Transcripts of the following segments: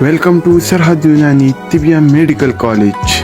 Welcome to Sarhad Yunani Tibia Medical College.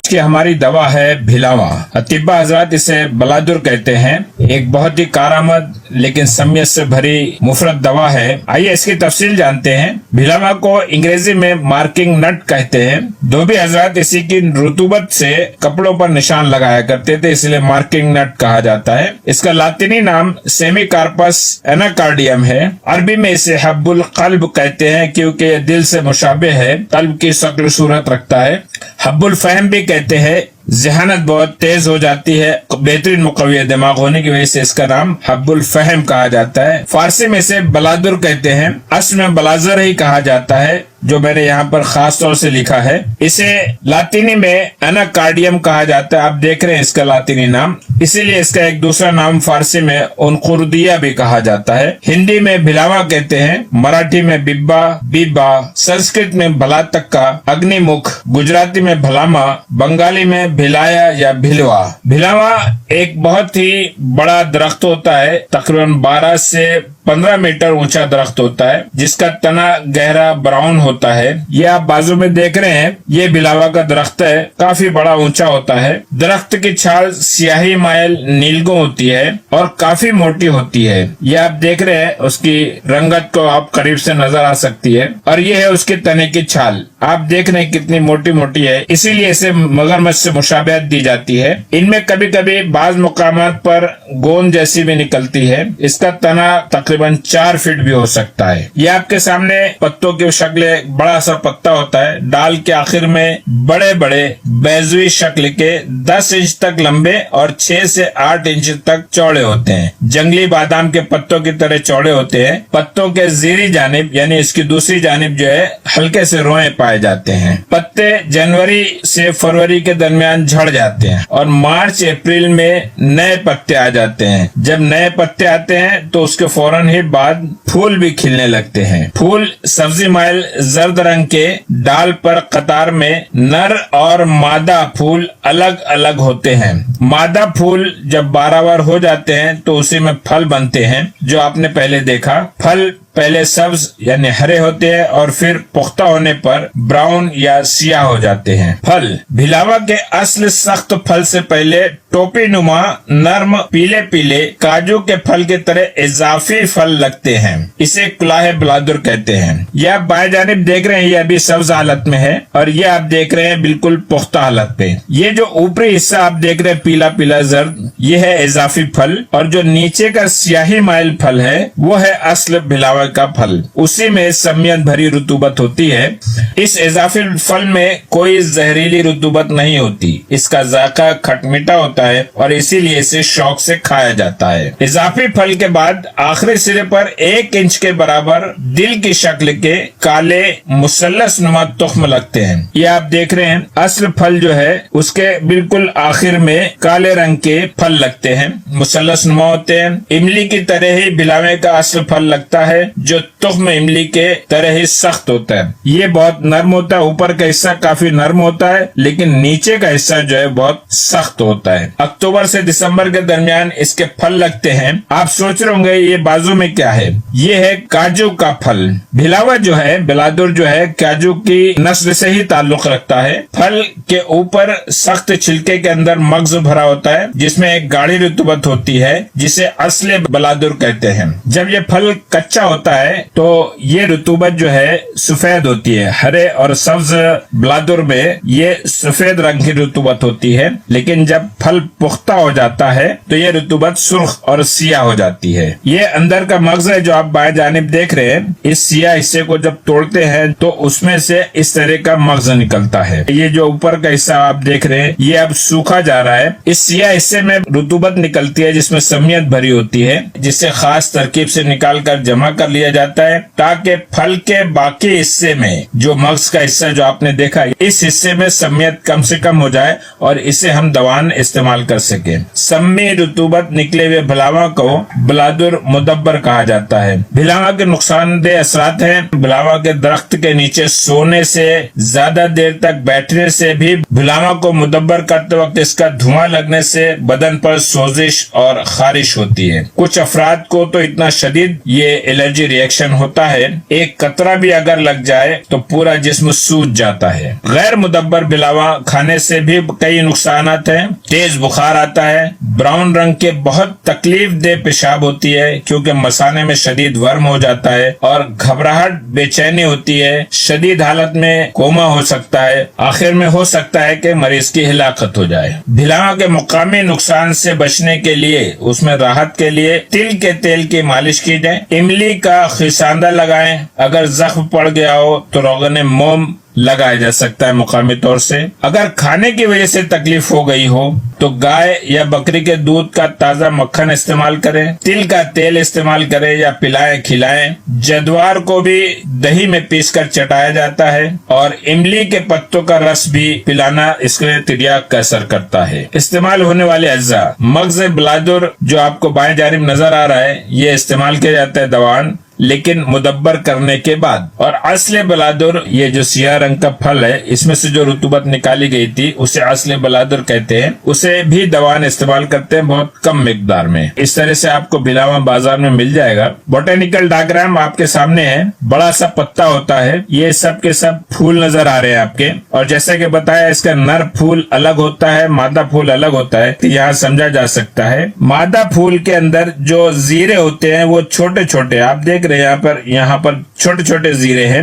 कि हमारी दवा है भिलावा। अतिब्बा हजरात इसे बलादुर कहते हैं। एक बहुत ही कारआमद लेकिन सहमियत से भरी मुफरत दवा है। आइए इसकी तफसील जानते हैं। भिलावा को अंग्रेजी में मार्किंग नट कहते हैं। धोबी हजरात इसी की रुतूबत से कपड़ों पर निशान लगाया करते थे, इसलिए मार्किंग नट कहा जाता है। इसका लातिनी नाम सेमिकार्पस एनाकार्डियम है। अरबी में इसे हब्बुल कल्ब कहते हैं क्योंकि यह दिल से मुशाबे है, कल्ब की शक्ल सूरत रखता है। हब्बुल फहम भी कहते हैं। जहानत बहुत तेज हो जाती है, बेहतरीन मुकव्वी दिमाग होने की वजह से इसका नाम हब्बुल फहम कहा जाता है। फारसी में इसे बलादुर कहते हैं। असल में बलाजर ही कहा जाता है, जो मैंने यहाँ पर खास तौर से लिखा है। इसे लातिनी में एनाकार्डियम कहा जाता है। आप देख रहे हैं इसका लातिनी नाम, इसीलिए इसका एक दूसरा नाम फारसी में उनकुर्दिया भी कहा जाता है। हिंदी में भिलावा कहते हैं, मराठी में बिब्बा, बीबा, संस्कृत में भलातक्का, अग्निमुख, गुजराती में भलामा, बंगाली में भिलाया या भिलवा। भिलावा एक बहुत ही बड़ा दरख्त होता है, तकरीबन 12 से 15 मीटर ऊंचा दरख्त होता है, जिसका तना गहरा ब्राउन होता है। ये आप बाजू में देख रहे हैं, ये भिलावा का दरख्त है, काफी बड़ा ऊंचा होता है। दरख्त की छाल स्याही माइल नीलगो होती है और काफी मोटी होती है। ये आप देख रहे हैं, उसकी रंगत को आप करीब से नजर आ सकती है। और ये है उसके तने की छाल, आप देख रहे हैं कितनी मोटी मोटी है, इसीलिए इसे मगरमच्छ से मुशाबहत दी जाती है। इनमें कभी कभी बाज मुकामात पर गोंद जैसी भी निकलती है। इसका तना तकरीबन 4 फीट भी हो सकता है। ये आपके सामने पत्तों की शक्ल, बड़ा सा पत्ता होता है, डाल के आखिर में बड़े बड़े बैजुई शक्ल के 10 इंच तक लंबे और 6 से 8 इंच तक चौड़े होते हैं। जंगली बादाम के पत्तों की तरह चौड़े होते हैं। पत्तों के ज़ीरी जानिब यानी इसकी दूसरी जानिब जो है हल्के से रोए पाए जाते हैं। पत्ते जनवरी से फरवरी के दरमियान झड़ जाते हैं और मार्च अप्रैल में नए पत्ते आ जाते हैं। जब नए पत्ते आते हैं तो उसके फौरन ही बाद फूल भी खिलने लगते हैं। फूल सब्जी माइल जर्द रंग के, डाल पर कतार में नर और मादा फूल अलग अलग होते हैं। मादा फूल जब बारावर हो जाते हैं तो उसी में फल बनते हैं, जो आपने पहले देखा। फल पहले सब्ज यानी हरे होते हैं और फिर पुख्ता होने पर ब्राउन या सियाह हो जाते हैं। फल भिलावा के असल सख्त फल से पहले टोपी नुमा नर्म पीले पीले काजू के फल की तरह इजाफी फल लगते हैं। इसे कुलाहे बलादुर कहते हैं। यह आप बाएं जानिब देख रहे हैं, ये अभी सब्ज हालत में है और ये आप देख रहे हैं बिल्कुल पुख्ता हालत पे। ये जो ऊपरी हिस्सा आप देख रहे हैं पीला पीला जर्द, ये है इजाफी फल, और जो नीचे का स्याही माइल फल है वो है असल भिलावा का फल। उसी में सहमियत भरी रुतूबत होती है। इस इजाफी फल में कोई जहरीली रुतूबत नहीं होती। इसका जायका खटमीठा होता है और इसीलिए इसे शौक से खाया जाता है। इजाफी फल के बाद आखिरी सिरे पर 1 इंच के बराबर दिल की शक्ल के काले मुसल्लस नुमा तुख्म लगते हैं। ये आप देख रहे हैं, असल फल जो है उसके बिल्कुल आखिर में काले रंग के फल लगते हैं, मुसल्लस नुमा होते हैं। इमली की तरह ही भिलावे का असल फल लगता है, जो तुख्म इमली के तरह ही सख्त होता है। ये बहुत नर्म होता है, ऊपर का हिस्सा काफी नर्म होता है, लेकिन नीचे का हिस्सा जो है बहुत सख्त होता है। अक्टूबर से दिसंबर के दरमियान इसके फल लगते हैं। आप सोच रहे होंगे ये बाजू में क्या है, ये है काजू का फल। भिलावा जो है, बलादुर जो है, काजू की नस्ल से ही ताल्लुक रखता है। फल के ऊपर सख्त छिलके के अंदर मग्ज भरा होता है, जिसमें एक गाढ़ी रुतूबत होती है, जिसे असले बलादुर कहते हैं। जब ये फल कच्चा होता है तो ये रुतूबत जो है सफेद होती है। हरे और सब्ज बलादुर में ये सफेद रंग की रुतूबत होती है, लेकिन जब फल पुख्ता हो जाता है तो ये रुतूबत सुर्ख और सियाह हो जाती है। ये अंदर का मग्ज है जो आप बाएं जानिब देख रहे हैं, इस सियाह हिस्से को जब तोड़ते हैं तो उसमें से इस तरह का मग्ज निकलता है। ये जो ऊपर का हिस्सा आप देख रहे हैं, ये अब सूखा जा रहा है। इस सियाह हिस्से में रुतूबत निकलती है जिसमें सहमियत भरी होती है, जिसे खास तरकीब से निकाल कर जमा कर لیا جاتا ہے تاکہ پھل کے باقی حصے میں جو مغز کا حصہ جو آپ نے دیکھا اس حصے میں سمیت کم سے کم ہو جائے اور اسے ہم دوان استعمال کر سکیں۔ سمی رطوبت نکلے ہوئے بھلاوا کو بلادر مدبر کہا جاتا ہے۔ بھلاوا کے نقصان دہ اثرات ہیں۔ بھلاوا کے درخت کے نیچے سونے سے، زیادہ دیر تک بیٹھنے سے بھی، بھلاوا کو مدبر کرتے وقت اس کا دھواں لگنے سے بدن پر سوزش اور خارش ہوتی ہے۔ کچھ افراد کو تو اتنا شدید یہ الرجی ری ایکشن ہوتا ہے، ایک قطرہ بھی اگر لگ جائے تو پورا جسم سوج جاتا ہے۔ غیر مدبر بھلاوا کھانے سے بھی کئی نقصانات ہیں۔ تیز بخار آتا ہے، براؤن رنگ کے بہت تکلیف دہ پیشاب ہوتی ہے کیونکہ مثانے میں شدید ورم ہو جاتا ہے، اور گھبراہٹ، بے چینی ہوتی ہے، شدید حالت میں کوما ہو سکتا ہے، آخر میں ہو سکتا ہے کہ مریض کی ہلاکت ہو جائے۔ بھلاوا کے مقامی نقصان سے بچنے کے لیے، اس میں راحت کے لیے تل کے تیل کی مالش کی جائے، املی کا خساندہ لگائیں، اگر زخم پڑ گیا ہو تو روغن موم لگایا جا سکتا ہے مقامی طور سے۔ اگر کھانے کی وجہ سے تکلیف ہو گئی ہو تو گائے یا بکری کے دودھ کا تازہ مکھن استعمال کریں، تل کا تیل استعمال کریں یا پلائیں کھلائیں۔ جدوار کو بھی دہی میں پیس کر چٹایا جاتا ہے، اور املی کے پتوں کا رس بھی پلانا اس کے تریاق کا اثر کرتا ہے۔ استعمال ہونے والے اجزاء: مغز بلادر جو آپ کو بائیں جانب نظر آ رہا ہے، یہ استعمال کیا جاتا ہے دوان، لیکن مدبر کرنے کے بعد۔ اور اصل بلادر، یہ جو سیاہ رنگ کا پھل ہے، اس میں سے جو رطوبت نکالی گئی تھی اسے اصل بلادر کہتے ہیں، اسے بھی دوان استعمال کرتے ہیں بہت کم مقدار میں۔ اس طرح سے آپ کو بھلاوا بازار میں مل جائے گا۔ بوٹینیکل ڈائیگرام آپ کے سامنے ہے، بڑا سا پتا ہوتا ہے، یہ سب کے سب پھول نظر آ رہے ہیں آپ کے، اور جیسے کہ بتایا اس کا نر پھول الگ ہوتا ہے، مادہ پھول الگ ہوتا ہے، یہاں سمجھا جا سکتا ہے۔ مادہ پھول کے اندر جو زیرے ہوتے ہیں وہ چھوٹے چھوٹے، آپ دیکھ یہاں پر چھوٹے چھوٹے زیرے ہیں،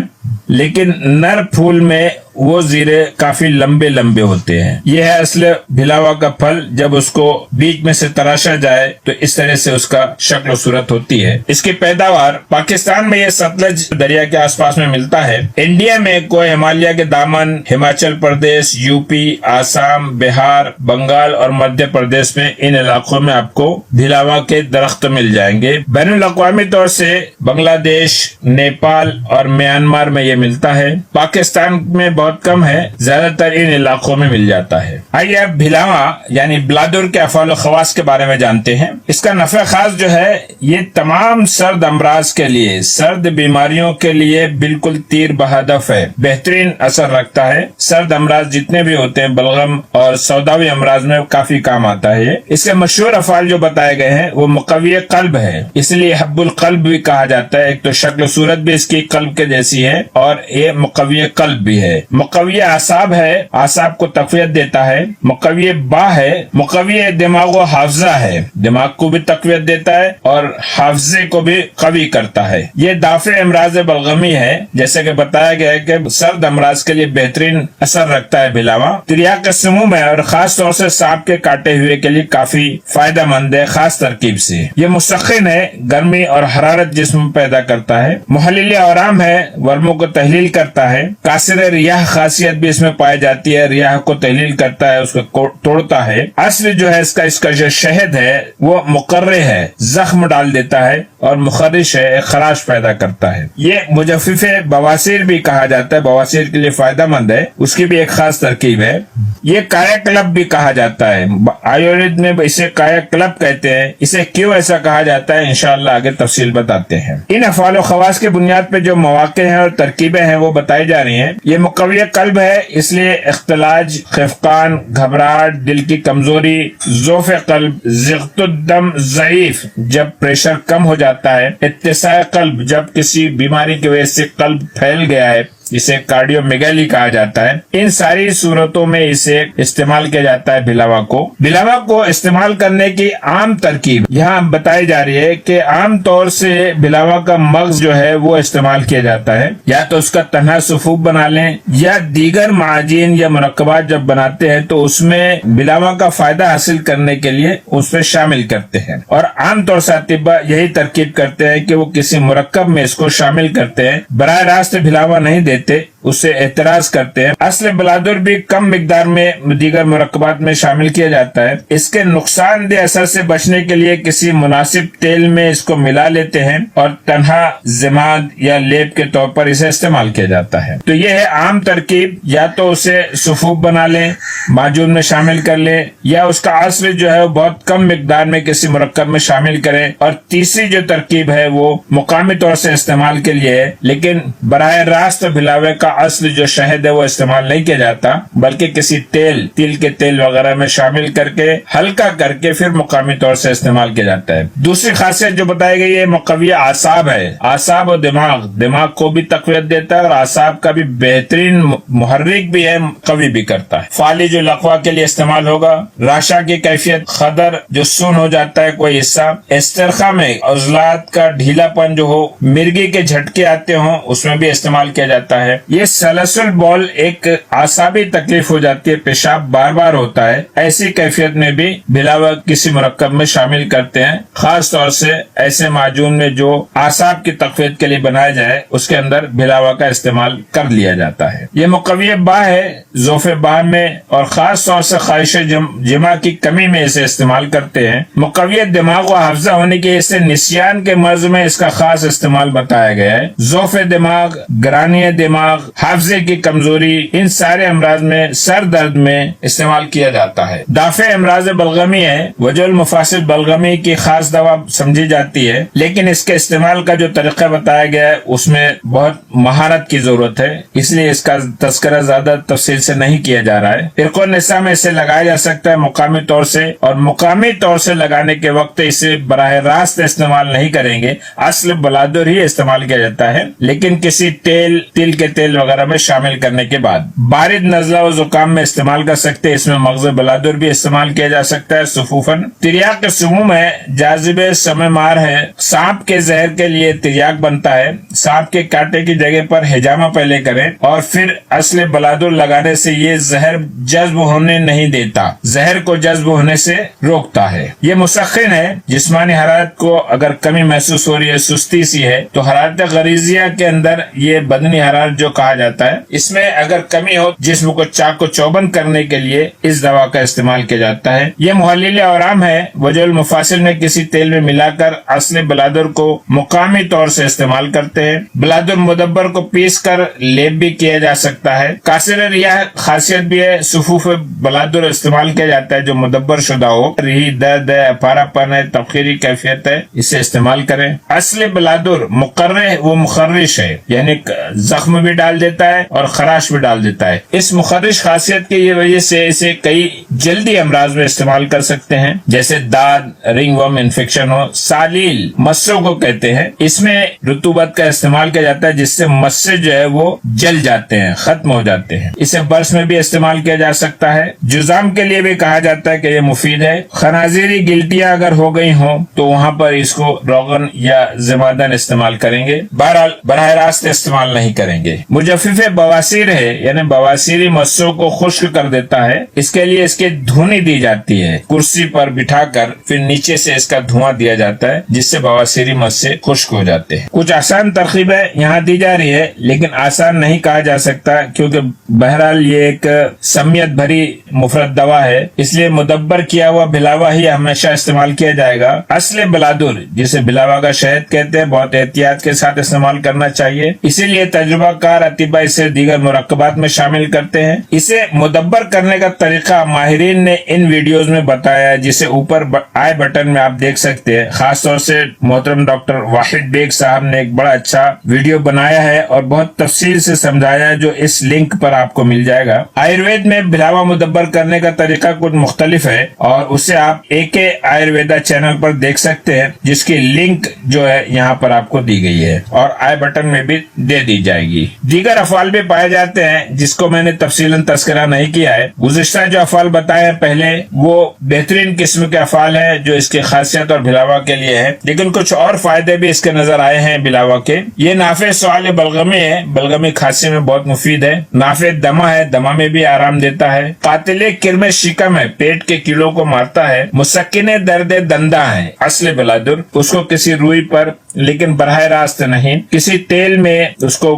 لیکن نر پھول میں وہ زیرے کافی لمبے لمبے ہوتے ہیں۔ یہ ہے اصل بھلاوا کا پھل۔ جب اس کو بیچ میں سے تراشا جائے تو اس طرح سے اس کا شکل و صورت ہوتی ہے۔ اس کی پیداوار پاکستان میں یہ ستلج دریا کے آس پاس میں ملتا ہے۔ انڈیا میں کوئی ہمالیہ کے دامن، ہماچل پردیش، یو پی، آسام، بہار، بنگال اور مدھیہ پردیش میں ان علاقوں میں آپ کو بھلاوا کے درخت مل جائیں گے۔ بین الاقوامی طور سے بنگلہ دیش، نیپال اور میانمار میں یہ ملتا ہے۔ پاکستان میں بہت کم ہے، زیادہ تر ان علاقوں میں مل جاتا ہے۔ آئیے اب بھلاوا یعنی بلادر کے افعال و خواص کے بارے میں جانتے ہیں۔ اس کا نفع خاص جو ہے، یہ تمام سرد امراض کے لیے، سرد بیماریوں کے لیے بالکل تیر بہدف ہے، بہترین اثر رکھتا ہے۔ سرد امراض جتنے بھی ہوتے ہیں، بلغم اور سوداوی امراض میں کافی کام آتا ہے۔ اس کے مشہور افعال جو بتائے گئے ہیں وہ مقوی قلب ہے، اس لیے حب القلب بھی کہا جاتا ہے۔ ایک تو شکل و صورت بھی اس کی قلب کے جیسی ہے، اور یہ مقوی قلب بھی ہے۔ مقوی اعصاب ہے، اعصاب کو تقویت دیتا ہے۔ مقوی با ہے، مقوی دماغ و حافظہ ہے، دماغ کو بھی تقویت دیتا ہے اور حافظے کو بھی قوی کرتا ہے۔ یہ دافع امراض بلغمی ہے، جیسے کہ بتایا گیا ہے کہ سرد امراض کے لیے بہترین اثر رکھتا ہے بھلاوا۔ تریاق السموم ہے، اور خاص طور سے سانپ کے کاٹے ہوئے کے لیے کافی فائدہ مند ہے، خاص ترکیب سے۔ یہ مسخن ہے، گرمی اور حرارت جسم پیدا کرتا ہے۔ محلل اورام ہے، ورموں کو تحلیل کرتا ہے۔ کاسر ریاح خاصیت بھی اس میں پائی جاتی ہے، ریاح کو تحلیل کرتا ہے، اس کو توڑتا ہے۔ اصل جو ہے اس کا جو شہد ہے وہ مقرر ہے، زخم ڈال دیتا ہے، اور مخرش ہے، خراش پیدا کرتا ہے۔ یہ مجفف بواسیر بھی کہا جاتا ہے، بواسیر کے لیے فائدہ مند ہے، اس کی بھی ایک خاص ترکیب ہے۔ یہ کایا کلب بھی کہا جاتا ہے، آیوروید میں اسے کایا کلب کہتے ہیں۔ اسے کیوں ایسا کہا جاتا ہے انشاءاللہ آگے تفصیل بتاتے ہیں۔ ان افعال و خواص کی بنیاد پہ جو مواقع ہیں اور ترکیبیں ہیں وہ بتائی جا رہی ہیں۔ یہ مقوی قلب ہے، اس لیے اختلاج، خفقان، گھبراہٹ، دل کی کمزوری، ضعف قلب، ضغط الدم ضعیف جب پریشر کم ہو جاتا ہے، اتساع قلب جب کسی بیماری کی وجہ سے قلب پھیل گیا ہے، جسے کارڈیو میگالی کہا جاتا ہے، ان ساری صورتوں میں اسے استعمال کیا جاتا ہے بھلاوا کو۔ بھلاوا کو استعمال کرنے کی عام ترکیب یہاں بتائی جا رہی ہے کہ عام طور سے بھلاوا کا مغز جو ہے وہ استعمال کیا جاتا ہے، یا تو اس کا تنہا سفوف بنا لیں، یا دیگر معاجین یا مرکبات جب بناتے ہیں تو اس میں بھلاوا کا فائدہ حاصل کرنے کے لیے اس میں شامل کرتے ہیں۔ اور عام طور سے اطباء یہی ترکیب کرتے ہیں کہ وہ کسی مرکب میں اس کو شامل کرتے ہیں، براہ راست بھلاوا نہیں دیتے، देते, उससे एतराज करते हैं। असल बलादुर भी कम मिकदार में दीगर मुरक्कबात में शामिल किया जाता है। इसके नुकसानदेह असर से बचने के लिए किसी मुनासिब तेल में इसको मिला लेते हैं और तन्हा ज़माद या लेप के तौर पर इसे इस्तेमाल किया जाता है। तो यह है आम तरकीब, या तो उसे सुफूफ बना लें, माजून में शामिल कर ले, या उसका असर जो है वो बहुत कम मिकदार में किसी मुरक्कब में शामिल करें। और तीसरी जो तरकीब है वो मुकामी तौर से इस्तेमाल के लिए है, लेकिन बराह रास्त भिलावे का असल जो शहद है वो इस्तेमाल नहीं किया जाता, बल्कि किसी तेल, तिल के तेल वगैरह में शामिल करके हल्का करके फिर मुकामी तौर से इस्तेमाल किया जाता है। दूसरी खासियत जो बताई गई है मुक़व्वी आसाब है। आसाब और दिमाग को भी तक़वियत देता है और आसाब का भी बेहतरीन मुहर्रिक भी है, कवी भी करता है। फाली जो लकवा के लिए इस्तेमाल होगा, राशा की कैफियत, खदर जो सुन हो जाता है कोई हिस्सा, इस्तिरखा में उज़लात का ढीलापन जो हो, मिर्गी के झटके आते हों, उसमें भी इस्तेमाल किया जाता है। ये सलसल बॉल एक आसाबी तकलीफ हो जाती है, पेशाब बार बार होता है, ऐसी कैफियत में भी भिलावा किसी मुरक्कब में शामिल करते हैं। खास तौर से ऐसे माजून में जो आसाब की तकवीत के लिए बनाया जाए उसके अंदर भिलावा का इस्तेमाल कर लिया जाता है। ये मुक़व्वी बा है, ज़ोफ़े बा में और खास तौर से ख्वाहिश जिमा की कमी में इसे इस्तेमाल करते हैं। मुक़व्वी दिमाग व हाफ़ज़ा होने की इससे निस्यान के मर्ज में इसका खास इस्तेमाल बताया गया है। ज़ोफ़े दिमाग, ग्रानी दिमाग, हाफ़ज़े की कमजोरी, इन सारे अमराज में, सर दर्द में इस्तेमाल किया जाता है। दाफ़े अमराज बलगमी है, वजुल मुफासिल बलगमी की खास दवा समझी जाती है, लेकिन इसके इस्तेमाल का जो तरीका बताया गया है उसमें बहुत महारत की जरूरत है, इसलिए इसका तस्करा ज्यादा तफसील से नहीं किया जा रहा है। इरक़ो निसा में इसे लगाया जा सकता है मुकामी तौर से, और मुकामी तौर से लगाने के वक्त इसे बराह रास्त इस्तेमाल नहीं करेंगे, असल बलादुर ही इस्तेमाल किया जाता है, लेकिन किसी तेल, तिल के तेल वगैरह में शामिल करने के बाद। बारिद नज़ला और जुकाम में इस्तेमाल कर सकते हैं, इसमें मग़ज़ बलादुर भी इस्तेमाल किया जा सकता है सुफूफन। तिर्याक के सुमूम है, जाजिबे समय मार है, सांप के जहर के लिए तिर्याक बनता है। सांप के कांटे की जगह पर हिजामा पहले करें और फिर असले बलादुर लगाने से ये जहर जज्ब होने नहीं देता, जहर को जज्ब होने से रोकता है। ये मुसख्खिन है, जिस्मानी हरारत को अगर कमी महसूस हो रही है, सुस्ती सी है, तो हरारत गरीजिया के अंदर ये बदनी हरारत जो कहा जाता है, इसमें अगर कमी हो, जिस्म को चाक चौबंद करने के लिए इस दवा का इस्तेमाल किया जाता है। ये मुहल्लिल औराम है, वजुल मुफासिल में किसी तेल में मिलाकर असले बलादुर को मुकामी तौर से इस्तेमाल करते हैं। बलादुर मुदब्बर को पीस कर लेप भी किया जा सकता है। कासिर रियाह खासियत भी है, सुफूफ बलादुर इस्तेमाल किया जाता है जो मुदब्बर शुदा हो, रही दर्द है, अपारापन है, तबखीरी कैफियत है, इसे इस्तेमाल करें। असली बलादुर मुकर्रे वो मुखर्रिश है, यानी जख्म भी डाल देता है और खराश भी डाल देता है। इस मुखर्रिश खासियत की वजह से इसे कई जल्दी अमराज में इस्तेमाल कर सकते हैं, जैसे दाद, रिंगवर्म इन्फेक्शन हो। सालील मस्सों को कहते हैं, इसमें रुतूबत का इस्तेमाल किया जाता है जिससे मस्से जो है वो जल जाते हैं, खत्म हो जाते हैं। इसे बर्स में भी इस्तेमाल किया जा सकता है। जुजाम के लिए भी कहा जाता है कि ये मुफीद है। खनाजीरी गिल्टियां अगर हो गई हो तो वहाँ पर इसको रोगन या ज़मादन इस्तेमाल करेंगे, बहरहाल बराह रास्त इस्तेमाल नहीं करेंगे। मुजफ्फिफ बवासीर है, यानी बवासीरी मस्सों को खुश्क कर देता है, इसके लिए इसकी धुनी दी जाती है, कुर्सी पर बिठाकर फिर नीचे से इसका धुआं दिया जाता है, जिससे बवासीरी मस्से खुश्क हो जाते हैं। कुछ आसान तरकीबें यहाँ दी जा रही है, लेकिन आसान नहीं कहा जा सकता, क्योंकि बहरहाल ये एक समियत भरी मुफरद दवा है, इसलिए मुदब्बर किया हुआ भिलावा ही हमेशा इस्तेमाल किया जाएगा। असली बलादुर, जिसे भिलावा का शहद कहते हैं, बहुत एहतियात के साथ इस्तेमाल करना चाहिए, इसीलिए तजुर्बाकार अतिबा इसे दीगर मुरक्कबात में शामिल करते हैं। इसे मुदब्बर करने का तरीका माहिरीन ने इन वीडियोज में बताया है, जिसे ऊपर आई बटन में आप देख सकते हैं। खास तौर से मोहतरम डॉक्टर वाहिद बेग साहब ने एक बड़ा अच्छा वीडियो बनाया है और बहुत तफसील से समझाया है, जो इस लिंक पर आपको मिल जाएगा। आयुर्वेद में भिलावा मुदब्बर करने का तरीका कुछ मुख्तलिफ है और उसे आप AK आयुर्वेदा चैनल पर देख सकते हैं, जिसकी लिंक जो है यहाँ पर आपको दी गई है और आई बटन में भी दे दी जाएगी। दीगर अफआल भी पाए जाते हैं जिसको मैंने तफसीलन तस्करा नहीं किया है। गुज़िश्ता जो अफआल बताए हैं पहले, वो बेहतरीन किस्म के अफआल है जो इसकी खासियत और भिलावा के लिए है, लेकिन कुछ और फायदे भी इसके नजर आए हैं भिलावा के। ये नाफे सवाल बलगमी है, बलगमी खांसी में बहुत मुफीद है। नाफे दमा है, ہے, دما میں بھی آرام دیتا ہے. قاتل کرم شکم ہے, پیٹ کے کیڑوں کو مارتا ہے. مسکن درد دندہ ہے. اصل بلادر اس کو کسی روئی پر لیکن براہ راست نہیں, کسی تیل میں اس کو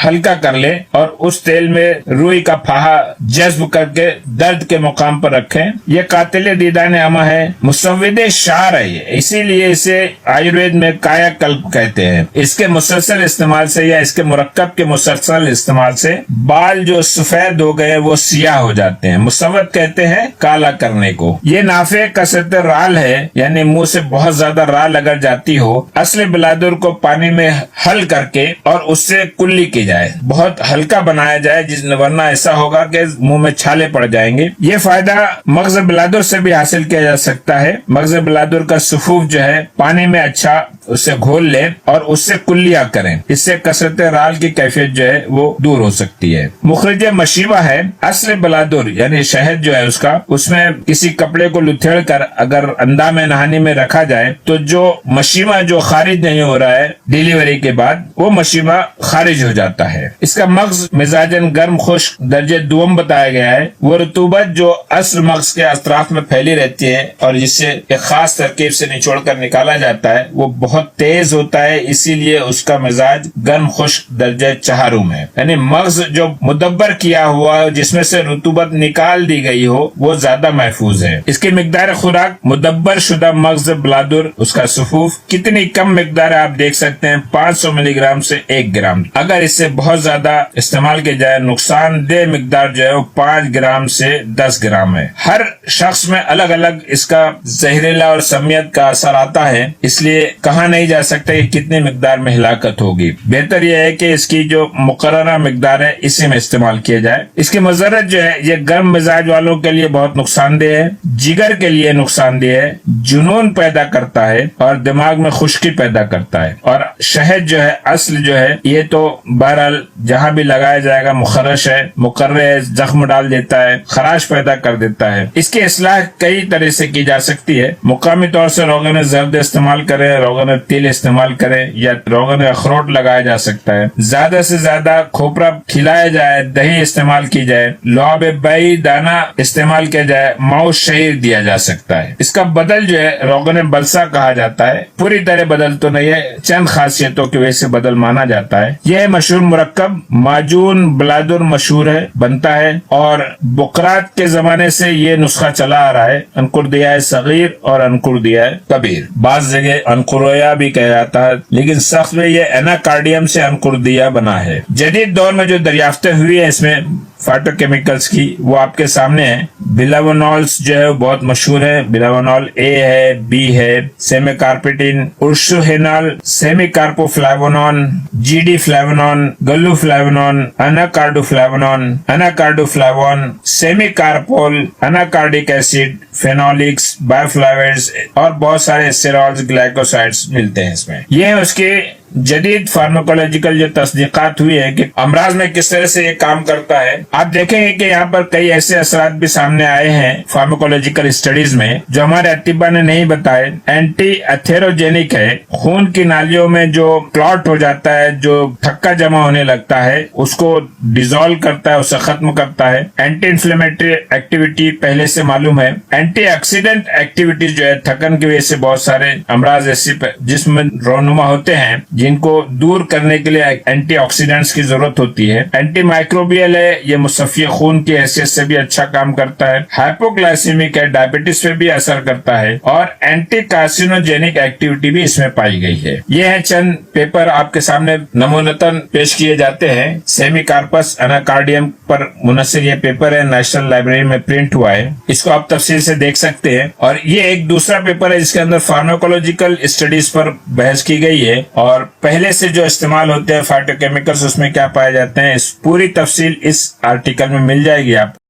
ہلکا کر لے اور اس تیل میں روئی کا پھاہا جذب کر کے درد کے مقام پر رکھیں. یہ قاتل دیدان اما ہے. مسود شعر ہے, اسی لیے اسے آیوروید میں کایا کلپ کہتے ہیں. اس کے مسلسل استعمال سے یا اس کے مرکب کے مسلسل استعمال سے بال جو سفید ہو گئے وہ سیاہ ہو جاتے ہیں. مسود کہتے ہیں کالا کرنے کو. یہ نافع کثرت رال ہے, یعنی منہ سے بہت زیادہ رال اگر جاتی ہو, اصل بلادر کو پانی میں حل کر کے اور اس سے کلی کی جائے, بہت ہلکا بنایا جائے, ورنہ ایسا ہوگا کہ منہ میں چھالے پڑ جائیں گے. یہ فائدہ مغز بلادر سے بھی حاصل کیا جا سکتا ہے. مغز بلادر کا صفوف جو ہے پانی میں اچھا اسے گھول لیں اور اس سے کلیاں کریں, اس سے کثرت رال کی کیفیت جو ہے وہ دور ہو سکتی ہے. مخرج مشیبہ ہے. اصل بلادر یعنی شہد جو ہے اس میں کسی کپڑے کو لتھیڑ کر اگر اندام نہانی میں رکھا جائے تو جو مشیمہ جو خارج نہیں ہو رہا ہے ڈیلیوری کے بعد, وہ مشیمہ خارج ہو جاتا ہے. اس کا مغز مزاجن گرم خشک درجے دوم بتایا گیا ہے. وہ رطوبت جو اصل مغز کے اطراف میں پھیلی رہتی ہے اور جسے ایک خاص ترکیب سے نچوڑ کر نکالا جاتا ہے وہ بہت تیز ہوتا ہے, اسی لیے اس کا مزاج گرم خشک درجے چہارم ہے. یعنی مغز جو مدبر کیا ہوا جس میں سے رطوبت نکال دی گئی ہو وہ زیادہ محفوظ ہے. اس کی مقدار خوراک مدبر شدہ مغز بلادر اس کا صفوف کتنی کم مقدار ہے آپ دیکھ سکتے ہیں, 500 ملی گرام سے 1 گرام. اگر اس سے بہت زیادہ استعمال کی جائے نقصان دہ مقدار جو ہے وہ 5 گرام سے 10 گرام ہے. ہر شخص میں الگ الگ اس کا زہریلا اور سمیت کا اثر آتا ہے, اس لیے کہا نہیں جا سکتا کہ کتنی مقدار میں ہلاکت ہوگی. بہتر یہ ہے کہ اس کی جو مقررہ مقدار ہے اسی میں استعمال کیا جائے. اس کی مضرت جو ہے یہ گرم مزاج والوں کے لیے بہت نقصان دہ ہے, جگر کے لیے نقصان دہ ہے, جنون پیدا کرتا ہے اور دماغ میں خشکی پیدا کرتا ہے. اور شہد جو ہے اصل جو ہے یہ تو بہرحال جہاں بھی لگایا جائے گا مخرش ہے, مقرر ہے, زخم ڈال دیتا ہے, خراش پیدا کر دیتا ہے. اس کی اصلاح کئی طرح سے کی جا سکتی ہے. مقامی طور سے روغن زرد استعمال کریں, روغن تیل استعمال کریں یا روغن اخروٹ لگایا جا سکتا ہے. زیادہ سے زیادہ کھوپرا کھلایا جائے, دہی استعمال کی جائے, لعاب بئی دانہ استعمال کیا جائے, ماؤس شہیر دیا جا سکتا ہے. اس کا بدل جو ہے روغن بلسا کہا جاتا ہے. پوری طرح بدل تو نہیں ہے, چند خاصیتوں کی وجہ سے بدل مانا جاتا ہے. یہ مشہور مرکب معجون بلادر مشہور ہے, بنتا ہے اور بقرات کے زمانے سے یہ نسخہ چلا آ رہا ہے. انکردیہ صغیر اور انکردیہ کبیر, بعض جگہ انکرویا بھی کہا جاتا ہے, لیکن سخت میں یہ اناکارڈیم سے انکردیہ بنا ہے. جدید دور میں جو دریافتیں ہوئی ہیں اس میں فائٹو کیمیکلز کی وہ آپ کے سامنے ہیں. بلاونولز جو ہے بہت مشہور ہے. بلاونول اے ہے, بی ہے, سیمی کارپیٹین, ارشوہینال, سیمی کارپو فلیوونون, جی ڈی فلیوونون, گلو فلیوونون, اناکارڈو فلیوونون, اناکارڈو فلیوون, سیمی کارپول, اناکارڈک ایسڈ, فینولکس, بایو فلاویڈز اور بہت سارے اسٹیرالز, گلائکوسائڈز ملتے ہیں اس میں. یہ ہے اس کے جدید فارماکولوجیکل جو تصدیقات ہوئی ہے کہ امراض میں کس طرح سے یہ کام کرتا ہے. آپ دیکھیں گے کہ یہاں پر کئی ایسے اثرات بھی سامنے آئے ہیں فارماکولوجیکل اسٹڈیز میں جو ہمارے اطباء نے نہیں بتائے. اینٹی ایتھیروجینک ہے, خون کی نالیوں میں جو کلاٹ ہو جاتا ہے, جو تھکا جمع ہونے لگتا ہے اس کو ڈیزالو کرتا ہے, اسے ختم کرتا ہے. اینٹی انفلیمیٹری ایکٹیویٹی پہلے سے معلوم ہے. اینٹی آکسیڈنٹ ایکٹیویٹیز جو ہے تھکن کی وجہ سے بہت سارے امراض ایسے جسم میں رونما ہوتے ہیں جن کو دور کرنے کے لیے اینٹی آکسیڈنٹس کی ضرورت ہوتی ہے. اینٹی مائکروبیل ہے, یہ مصفی خون کی حیثیت سے بھی اچھا کام کرتا ہے. ہائپوگلائسیمک ہے, ڈائبٹیز پہ بھی اثر کرتا ہے اور اینٹی کارسینوجینک ایکٹیویٹی بھی اس میں پائی گئی ہے. یہ ہے چند پیپر آپ کے سامنے نمونتاً پیش کیے جاتے ہیں. سیمی کارپس اناکارڈیم پر منحصر یہ پیپر ہے, نیشنل لائبریری میں پرنٹ ہوا ہے, اس کو آپ تفصیل سے دیکھ سکتے ہیں. اور یہ ایک دوسرا پیپر ہے جس کے اندر فارماکولوجیکل اسٹڈیز پر بحث کی گئی ہے اور پہلے سے جو استعمال ہوتے ہیں فائٹو کیمیکلز اس میں کیا پائے جاتے ہیں. اس پوری تفصیل اس آرٹیکل میں مل جائے گی آپ